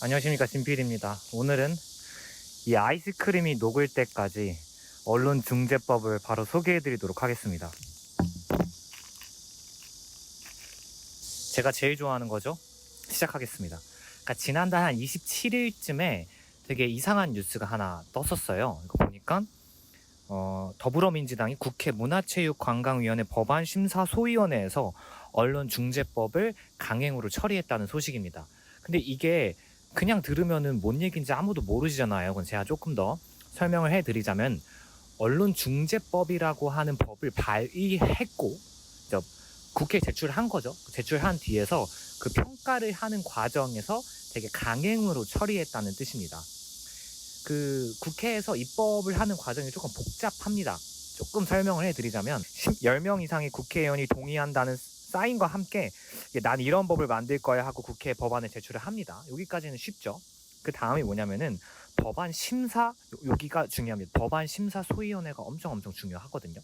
안녕하십니까, 진필입니다. 오늘은 이 아이스크림이 녹을 때까지 언론중재법을 바로 소개해드리도록 하겠습니다. 제가 제일 좋아하는 거죠? 시작하겠습니다. 그러니까 지난달 한 27일쯤에 되게 이상한 뉴스가 하나 떴었어요. 이거 보니까 더불어민주당이 국회 문화체육관광위원회 법안심사소위원회에서 언론중재법을 강행으로 처리했다는 소식입니다. 근데 이게 그냥 들으면은 뭔 얘기인지 아무도 모르시잖아요. 그럼 제가 조금 더 설명을 해드리자면, 언론중재법이라고 하는 법을 발의했고 국회에 제출한 거죠. 제출한 뒤에서 그 평가를 하는 과정에서 되게 강행으로 처리했다는 뜻입니다. 그 국회에서 입법을 하는 과정이 조금 복잡합니다. 조금 설명을 해드리자면, 10명 이상의 국회의원이 동의한다는 사인과 함께 난 이런 법을 만들 거야 하고 국회에 법안을 제출을 합니다. 여기까지는 쉽죠. 그 다음이 뭐냐면은 법안 심사, 여기가 중요합니다. 법안 심사 소위원회가 엄청 중요하거든요.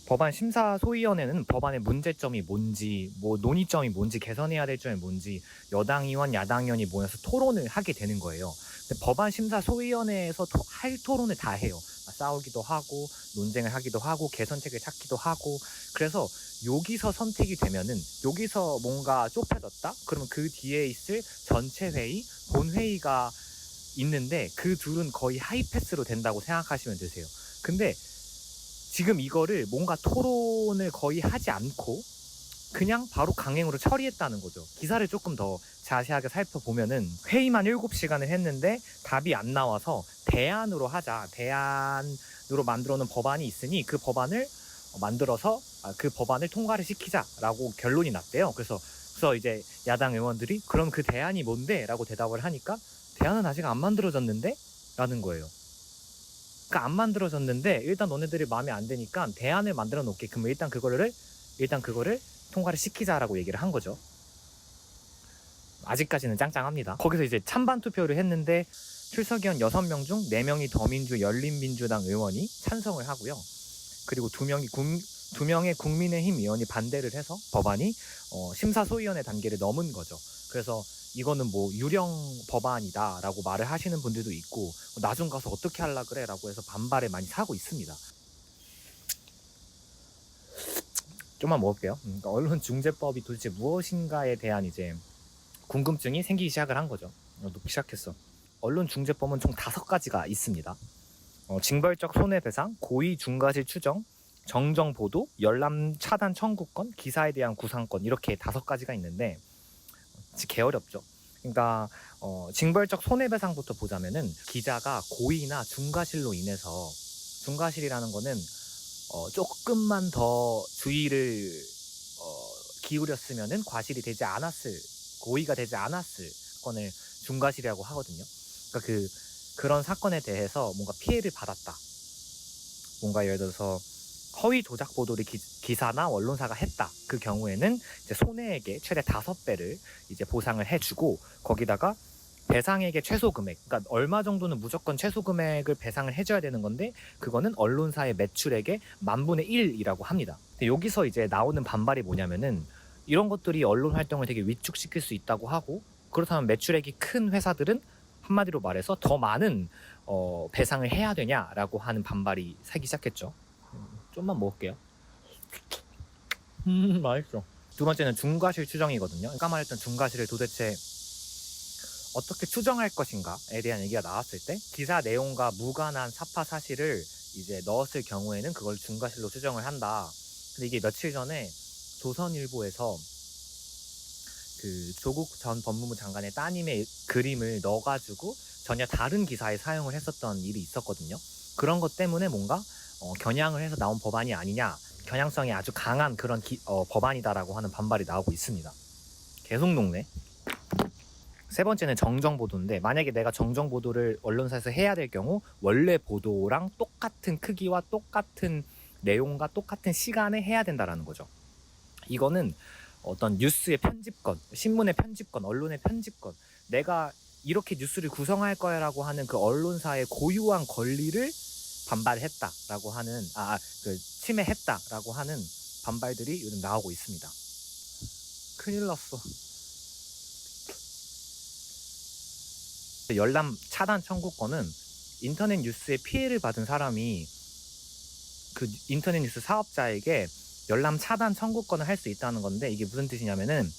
법안 심사 소위원회는 법안의 문제점이 뭔지, 뭐 논의점이 뭔지, 개선해야 될 점이 뭔지 여당 의원, 야당 의원이 모여서 토론을 하게 되는 거예요. 근데 법안 심사 소위원회에서 할 토론을 다 해요. 싸우기도 하고 논쟁을 하기도 하고 개선책을 찾기도 하고. 그래서 여기서 선택이 되면은, 여기서 뭔가 좁혀졌다? 그러면 그 뒤에 있을 전체 회의, 본회의가 있는데 그 둘은 거의 하이패스로 된다고 생각하시면 되세요. 근데 지금 이거를 뭔가 토론을 거의 하지 않고 그냥 바로 강행으로 처리했다는 거죠. 기사를 조금 더 자세하게 살펴보면은, 회의만 7시간을 했는데 답이 안 나와서 대안으로 하자, 대안으로 만들어 놓은 법안이 있으니 그 법안을 만들어서 그 법안을 통과를 시키자라고 결론이 났대요. 그래서 이제 야당 의원들이 그럼 그 대안이 뭔데? 라고 대답을 하니까, 대안은 아직 안 만들어졌는데? 라는 거예요. 그러니까 안 만들어졌는데 일단 너네들이 마음에 안 드니까 대안을 만들어 놓게. 그러면 일단 그거를 통과를 시키자라고 얘기를 한 거죠. 아직까지는 짱짱합니다. 거기서 이제 찬반 투표를 했는데 출석위원 6명 중 4명이 더민주 열린민주당 의원이 찬성을 하고요. 그리고 2명의 국민의힘 의원이 반대를 해서 법안이 심사소위원회 단계를 넘은 거죠. 그래서 이거는 뭐 유령 법안이다 라고 말을 하시는 분들도 있고, 나중 가서 어떻게 하려 그래 라고 해서 반발을 많이 사고 있습니다. 좀만 먹을게요. 그러니까 언론중재법이 도대체 무엇인가에 대한 이제 궁금증이 생기기 시작을 한 거죠. 놓기 시작했어. 언론중재법은 총 5가지가 있습니다. 징벌적 손해배상, 고의 중과실 추정, 정정보도, 열람 차단 청구권, 기사에 대한 구상권, 이렇게 5가지가 있는데 개어렵죠. 그러니까 징벌적 손해배상부터 보자면은, 기자가 고의나 중과실로 인해서, 중과실이라는 거는 조금만 더 주의를 기울였으면은 과실이 되지 않았을, 고의가 되지 않았을 건을 중과실이라고 하거든요. 그러니까 그런 사건에 대해서 뭔가 피해를 받았다. 뭔가 예를 들어서 허위 조작 보도를 기사나 언론사가 했다. 그 경우에는 이제 손해액의 최대 5배를 이제 보상을 해주고, 거기다가 배상액의 최소 금액, 그러니까 얼마 정도는 무조건 최소 금액을 배상을 해줘야 되는 건데, 그거는 언론사의 매출액의 10,000분의 1이라고 합니다. 근데 여기서 이제 나오는 반발이 뭐냐면은, 이런 것들이 언론 활동을 되게 위축시킬 수 있다고 하고, 그렇다면 매출액이 큰 회사들은 한마디로 말해서 더 많은 배상을 해야 되냐라고 하는 반발이 사기 시작했죠. 좀만 먹을게요. 맛있어. 두 번째는 중과실 추정이거든요. 아까 말했던 중과실을 도대체 어떻게 추정할 것인가에 대한 얘기가 나왔을 때, 기사 내용과 무관한 사파 사실을 이제 넣었을 경우에는 그걸 중과실로 추정을 한다. 근데 이게 며칠 전에 조선일보에서 그 조국 전 법무부 장관의 따님의 그림을 넣어가지고 전혀 다른 기사에 사용을 했었던 일이 있었거든요. 그런 것 때문에 뭔가 겨냥을 해서 나온 법안이 아니냐, 겨냥성이 아주 강한 그런 법안이다라고 하는 반발이 나오고 있습니다. 계속 녹네. 세 번째는 정정보도인데, 만약에 내가 정정보도를 언론사에서 해야 될 경우 원래 보도랑 똑같은 크기와 똑같은 내용과 똑같은 시간에 해야 된다라는 거죠. 이거는 어떤 뉴스의 편집권, 신문의 편집권, 언론의 편집권, 내가 이렇게 뉴스를 구성할 거야 라고 하는 그 언론사의 고유한 권리를 반발했다라고 하는, 침해했다라고 하는 반발들이 요즘 나오고 있습니다. 큰일 났어. 열람 차단 청구권은 인터넷 뉴스에 피해를 받은 사람이 그 인터넷 뉴스 사업자에게 열람 차단 청구권을 할 수 있다는 건데, 이게 무슨 뜻이냐면은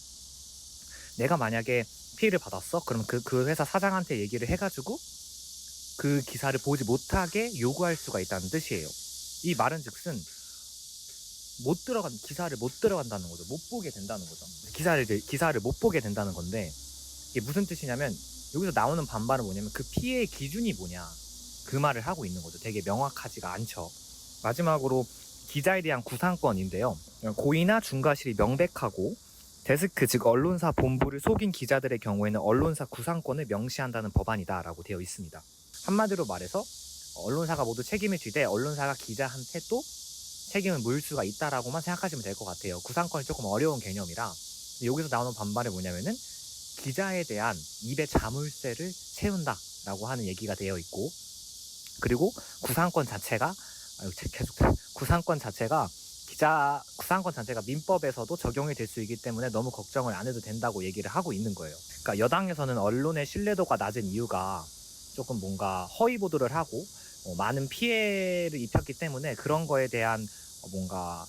내가 만약에 피해를 받았어? 그럼 그 회사 사장한테 얘기를 해가지고 그 기사를 보지 못하게 요구할 수가 있다는 뜻이에요. 이 말은 즉슨 기사를 못 들어간다는 거죠. 못 보게 된다는 거죠. 기사를 못 보게 된다는 건데, 이게 무슨 뜻이냐면 여기서 나오는 반발은 뭐냐면 그 피해의 기준이 뭐냐, 그 말을 하고 있는 거죠. 되게 명확하지가 않죠. 마지막으로 기자에 대한 구상권인데요. 고의나 중과실이 명백하고 데스크 즉 언론사 본부를 속인 기자들의 경우에는 언론사 구상권을 명시한다는 법안이다 라고 되어 있습니다. 한마디로 말해서 언론사가 모두 책임을 지되 언론사가 기자한테 또 책임을 물 수가 있다라고만 생각하시면 될 것 같아요. 구상권이 조금 어려운 개념이라. 여기서 나오는 반발은 뭐냐면은 기자에 대한 입에 자물쇠를 채운다 라고 하는 얘기가 되어 있고, 그리고 구상권 자체가 민법에서도 적용이 될 수 있기 때문에 너무 걱정을 안 해도 된다고 얘기를 하고 있는 거예요. 그러니까 여당에서는 언론의 신뢰도가 낮은 이유가 조금 뭔가 허위 보도를 하고 많은 피해를 입혔기 때문에 그런 거에 대한 뭔가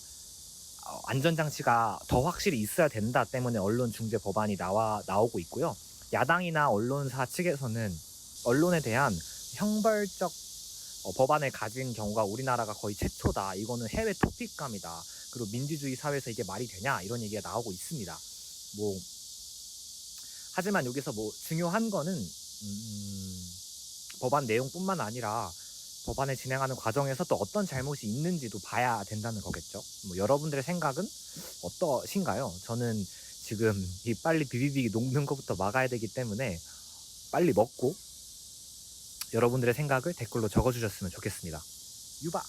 안전장치가 더 확실히 있어야 된다 때문에 언론 중재 법안이 나오고 있고요. 야당이나 언론사 측에서는 언론에 대한 형벌적 법안을 가진 경우가 우리나라가 거의 최초다. 이거는 해외 토픽감이다. 그리고 민주주의 사회에서 이게 말이 되냐, 이런 얘기가 나오고 있습니다. 하지만 여기서 중요한 거는 법안 내용뿐만 아니라 법안을 진행하는 과정에서 또 어떤 잘못이 있는지도 봐야 된다는 거겠죠. 여러분들의 생각은 어떠신가요? 저는 지금 이 빨리 비비비 녹는 것부터 막아야 되기 때문에 빨리 먹고 여러분들의 생각을 댓글로 적어주셨으면 좋겠습니다. 유바!